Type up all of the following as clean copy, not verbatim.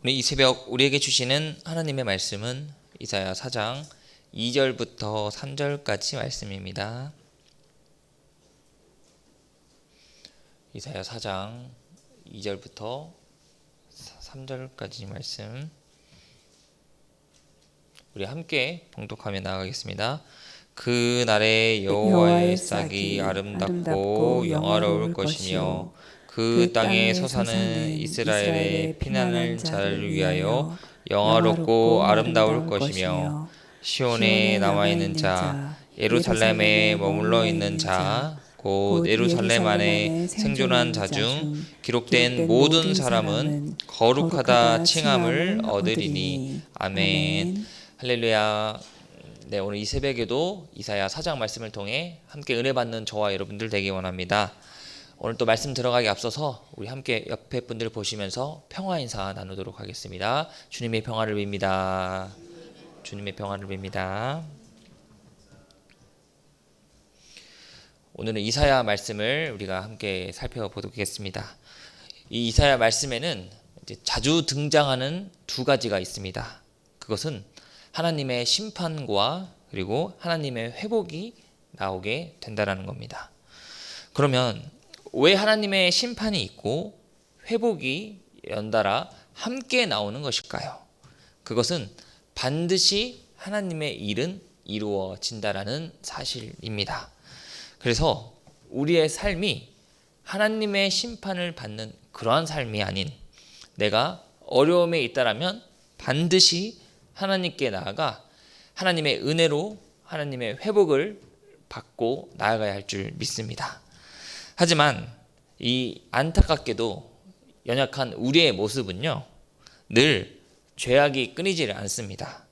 오늘 이 새벽 우리에게 주시는 하나님의 말씀은 이사야 4장 2절부터 3절까지 말씀입니다. 이사야 4장 2절부터 3절까지 말씀 우리 함께 봉독하며 나아가겠습니다. 그 날에 여호와의 싹이 아름답고 영화로울 것이며 그 땅에 서사는 이스라엘의 피난할 자를 위하여 영화롭고 아름다울 것이며 시온에 남아있는 자, 예루살렘에 머물러 있는 자, 곧 예루살렘 안에 생존한 자 중 기록된 모든 사람은 거룩하다 칭함을 얻으리니. 아멘. 할렐루야. 네, 오늘 이 새벽에도 이사야 4장 말씀을 통해 함께 은혜 받는 저와 여러분들 되기 원합니다. 오늘 또 말씀 들어가기 앞서서 우리 함께 옆에 분들 보시면서 평화 인사 나누도록 하겠습니다. 주님의 평화를 빕니다. 주님의 평화를 빕니다. 오늘은 이사야 말씀을 우리가 함께 살펴보겠습니다. 이 이사야 말씀에는 이제 자주 등장하는 두 가지가 있습니다. 그것은 하나님의 심판과 그리고 하나님의 회복이 나오게 된다는 겁니다. 그러면 왜 하나님의 심판이 있고 회복이 연달아 함께 나오는 것일까요? 그것은 반드시 하나님의 일은 이루어진다라는 사실입니다. 그래서 우리의 삶이 하나님의 심판을 받는 그러한 삶이 아닌, 내가 어려움에 있다라면 반드시 하나님께 나아가 하나님의 은혜로 하나님의 회복을 받고 나아가야 할 줄 믿습니다. 하지만 이 안타깝게도 연약한 우리의 모습은요, 늘 죄악이 끊이지를 않습니다.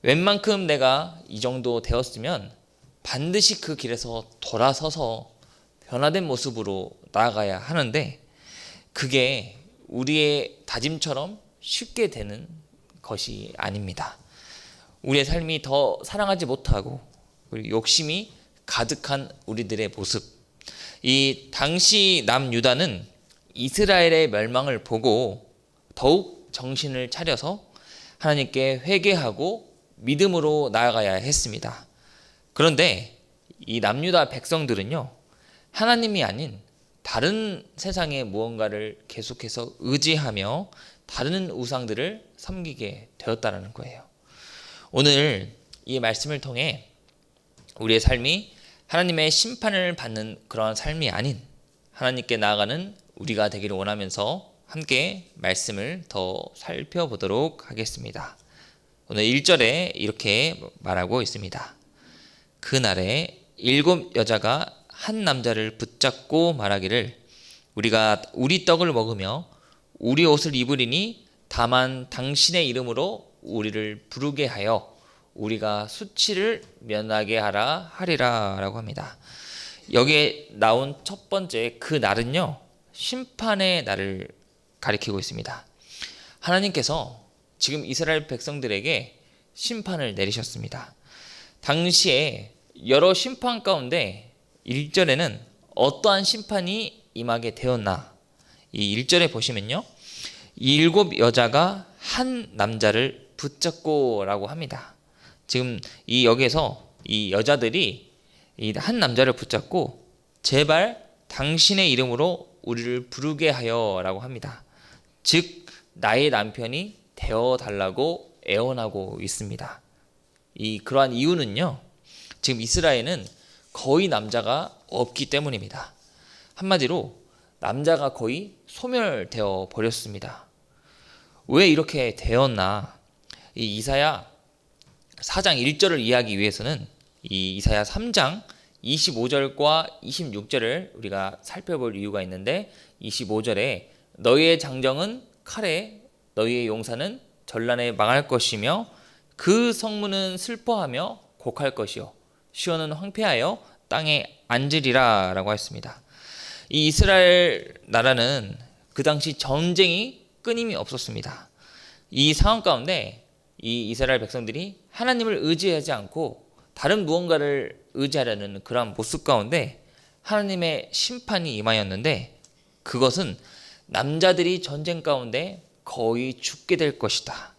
웬만큼 내가 이 정도 되었으면 반드시 그 길에서 돌아서서 변화된 모습으로 나아가야 하는데, 그게 우리의 다짐처럼 쉽게 되는 것이 아닙니다. 우리의 삶이 더 사랑하지 못하고 그리고 욕심이 가득한 우리들의 모습, 이 당시 남유다는 이스라엘의 멸망을 보고 더욱 정신을 차려서 하나님께 회개하고 믿음으로 나아가야 했습니다. 그런데 이 남유다 백성들은요, 하나님이 아닌 다른 세상의 무언가를 계속해서 의지하며 다른 우상들을 섬기게 되었다는 거예요. 오늘 이 말씀을 통해 우리의 삶이 하나님의 심판을 받는 그러한 삶이 아닌 하나님께 나아가는 우리가 되기를 원하면서 함께 말씀을 더 살펴보도록 하겠습니다. 오늘 1절에 이렇게 말하고 있습니다. 그날에 7 여자가 한 남자를 붙잡고 말하기를, 우리가 우리 떡을 먹으며 우리 옷을 입으리니 다만 당신의 이름으로 우리를 부르게 하여 우리가 수치를 면하게 하라 하리라 라고 합니다. 여기에 나온 첫 번째 그 날은요, 심판의 날을 가리키고 있습니다. 하나님께서 지금 이스라엘 백성들에게 심판을 내리셨습니다. 당시에 여러 심판 가운데 1절에는 어떠한 심판이 임하게 되었나, 이 1절에 보시면요, 7 여자가 한 남자를 붙잡고 라고 합니다. 지금 이 여기에서 이 여자들이 이 한 남자를 붙잡고 제발 당신의 이름으로 우리를 부르게 하여 라고 합니다. 즉 나의 남편이 되어달라고 애원하고 있습니다. 그러한 이유는요, 지금 이스라엘은 거의 남자가 없기 때문입니다. 한마디로 남자가 거의 소멸되어 버렸습니다. 왜 이렇게 되었나? 이 이사야 4장 1절을 이해하기 위해서는 이 이사야 3장 25절과 26절을 우리가 살펴볼 이유가 있는데, 25절에 너희의 장정은 칼에, 너희의 용사는 전란에 망할 것이며 그 성문은 슬퍼하며 곡할 것이요 시온은 황폐하여 땅에 앉으리라 라고 했습니다. 이 이스라엘 나라는 그 당시 전쟁이 끊임이 없었습니다. 이 상황 가운데 이 이스라엘 백성들이 하나님을 의지하지 않고 다른 무언가를 의지하려는 그런 모습 가운데 하나님의 심판이 임하였는데, 그것은 남자들이 전쟁 가운데 거의 죽게 될 것이다.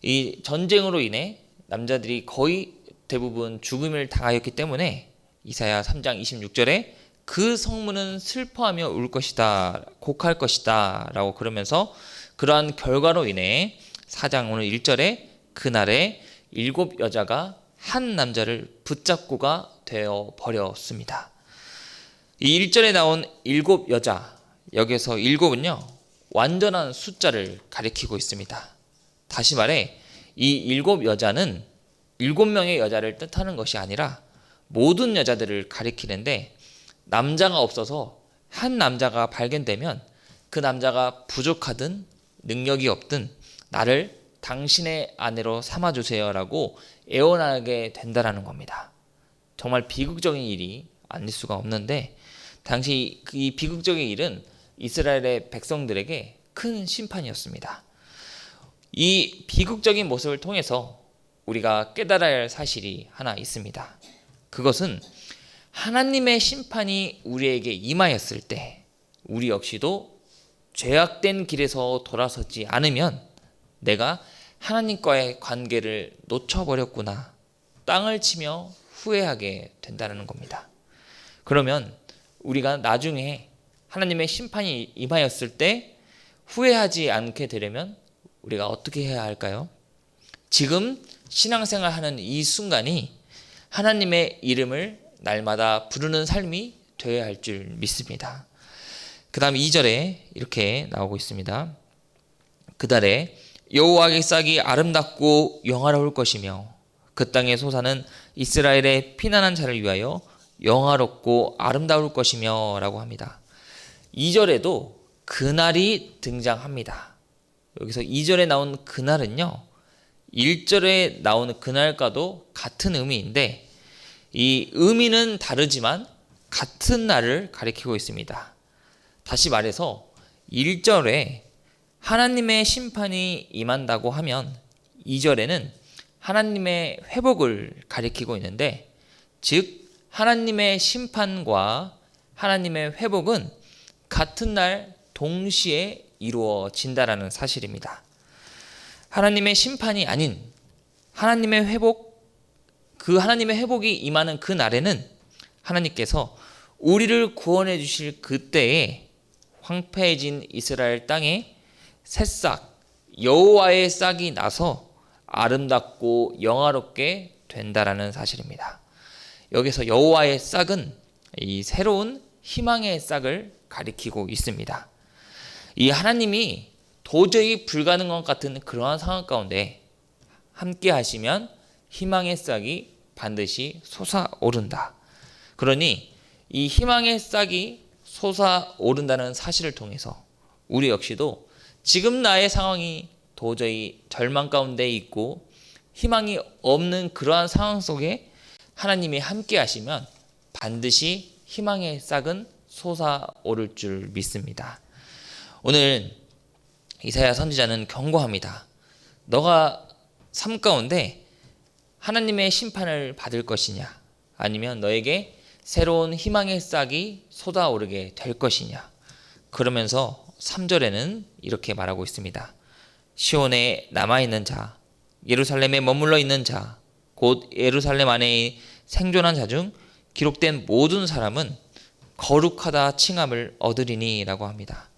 이 전쟁으로 인해 남자들이 거의 대부분 죽음을 당하였기 때문에 이사야 3장 26절에 그 성문은 슬퍼하며 울 것이다, 곡할 것이다 라고 그러면서 그러한 결과로 인해 4장 오늘 1절에 그날에 7 여자가 한 남자를 붙잡고가 되어 버렸습니다. 이 1절에 나온 7 여자, 여기서 7은요 완전한 숫자를 가리키고 있습니다. 다시 말해 이 7 여자는 7명의 여자를 뜻하는 것이 아니라 모든 여자들을 가리키는데, 남자가 없어서 한 남자가 발견되면 그 남자가 부족하든 능력이 없든 나를 당신의 아내로 삼아주세요 라고 애원하게 된다라는 겁니다. 정말 비극적인 일이 아닐 수가 없는데, 당시 이 비극적인 일은 이스라엘의 백성들에게 큰 심판이었습니다. 이 비극적인 모습을 통해서 우리가 깨달아야 할 사실이 하나 있습니다. 그것은 하나님의 심판이 우리에게 임하였을 때 우리 역시도 죄악된 길에서 돌아서지 않으면 내가 하나님과의 관계를 놓쳐버렸구나, 땅을 치며 후회하게 된다는 겁니다. 그러면 우리가 나중에 하나님의 심판이 임하였을 때 후회하지 않게 되려면 우리가 어떻게 해야 할까요? 지금 신앙생활하는 이 순간이 하나님의 이름을 날마다 부르는 삶이 되어야 할 줄 믿습니다. 그 다음 2절에 이렇게 나오고 있습니다. 그달에 여호와의 싹이 아름답고 영화로울 것이며 그 땅의 소사는 이스라엘의 피난한 자를 위하여 영화롭고 아름다울 것이며 라고 합니다. 2절에도 그날이 등장합니다. 여기서 2절에 나온 그날은요 1절에 나오는 그날과도 같은 의미인데, 이 의미는 다르지만 같은 날을 가리키고 있습니다. 다시 말해서 1절에 하나님의 심판이 임한다고 하면 2절에는 하나님의 회복을 가리키고 있는데, 즉 하나님의 심판과 하나님의 회복은 같은 날 동시에 이루어진다라는 사실입니다. 하나님의 심판이 아닌 하나님의 회복, 그 하나님의 회복이 임하는 그 날에는 하나님께서 우리를 구원해 주실 그때에 황폐해진 이스라엘 땅에 새싹 여호와의 싹이 나서 아름답고 영화롭게 된다라는 사실입니다. 여기서 여호와의 싹은 이 새로운 희망의 싹을 가리키고 있습니다. 이 하나님이 도저히 불가능한 것 같은 그러한 상황 가운데 함께 하시면 희망의 싹이 반드시 솟아오른다. 그러니 이 희망의 싹이 솟아오른다는 사실을 통해서 우리 역시도 지금 나의 상황이 도저히 절망 가운데 있고 희망이 없는 그러한 상황 속에 하나님이 함께 하시면 반드시 희망의 싹은 솟아오를 줄 믿습니다. 오늘 이사야 선지자는 경고합니다. 너가 삶 가운데 하나님의 심판을 받을 것이냐, 아니면 너에게 새로운 희망의 싹이 솟아오르게 될 것이냐. 그러면서 3절에는 이렇게 말하고 있습니다. 시온에 남아있는 자, 예루살렘에 머물러 있는 자, 곧 예루살렘 안에 생존한 자 중 기록된 모든 사람은 거룩하다 칭함을 얻으리니 라고 합니다.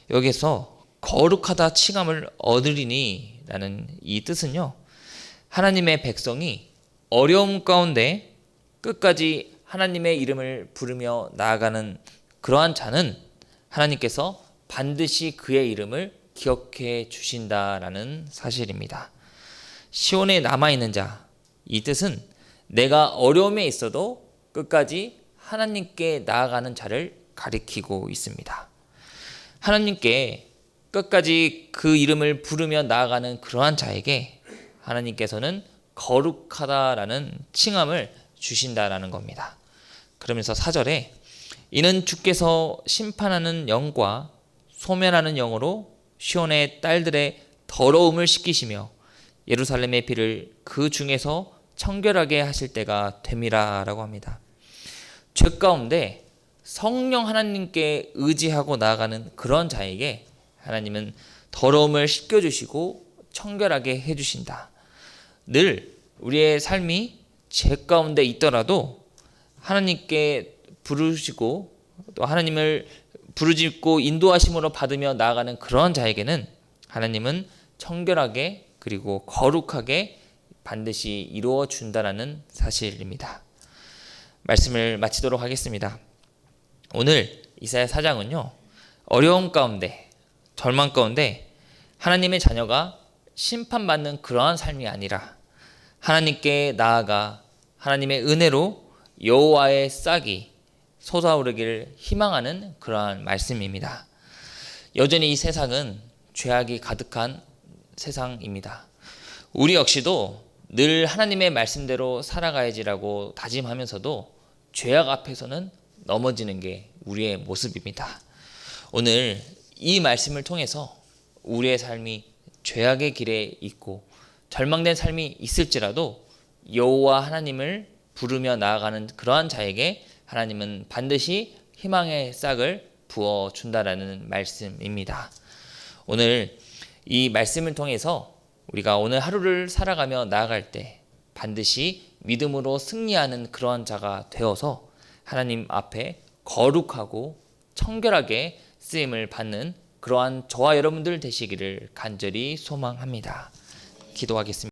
여기서 거룩하다 칭함을 얻으리니 라는 이 뜻은요, 하나님의 백성이 어려움 가운데 끝까지 하나님의 이름을 부르며 나아가는 그러한 자는 하나님께서 반드시 그의 이름을 기억해 주신다라는 사실입니다. 시온에 남아있는 자, 이 뜻은 내가 어려움에 있어도 끝까지 하나님께 나아가는 자를 가리키고 있습니다. 하나님께 끝까지 그 이름을 부르며 나아가는 그러한 자에게 하나님께서는 거룩하다라는 칭함을 주신다라는 겁니다. 그러면서 4절에 이는 주께서 심판하는 영과 소멸하는 영으로 시온의 딸들의 더러움을 씻기시며 예루살렘의 피를 그 중에서 청결하게 하실 때가 됨이라 라고 합니다. 죄 가운데 성령 하나님께 의지하고 나아가는 그런 자에게 하나님은 더러움을 씻겨주시고 청결하게 해주신다. 늘 우리의 삶이 죄 가운데 있더라도 하나님께 부르시고 또 하나님을 부르짖고 인도하심으로 받으며 나아가는 그런 자에게는 하나님은 청결하게 그리고 거룩하게 반드시 이루어 준다라는 사실입니다. 말씀을 마치도록 하겠습니다. 오늘 이사야 4장은요, 어려움 가운데, 절망 가운데 하나님의 자녀가 심판받는 그러한 삶이 아니라 하나님께 나아가 하나님의 은혜로 여호와의 싹이 솟아오르기를 희망하는 그러한 말씀입니다. 여전히 이 세상은 죄악이 가득한 세상입니다. 우리 역시도 늘 하나님의 말씀대로 살아가야지라고 다짐하면서도 죄악 앞에서는 넘어지는 게 우리의 모습입니다. 오늘 이 말씀을 통해서 우리의 삶이 죄악의 길에 있고 절망된 삶이 있을지라도 여호와 하나님을 부르며 나아가는 그러한 자에게 하나님은 반드시 희망의 싹을 부어준다라는 말씀입니다. 오늘 이 말씀을 통해서 우리가 오늘 하루를 살아가며 나아갈 때 반드시 믿음으로 승리하는 그러한 자가 되어서 하나님 앞에 거룩하고 청결하게 쓰임을 받는 그러한 저와 여러분들 되시기를 간절히 소망합니다. 기도하겠습니다.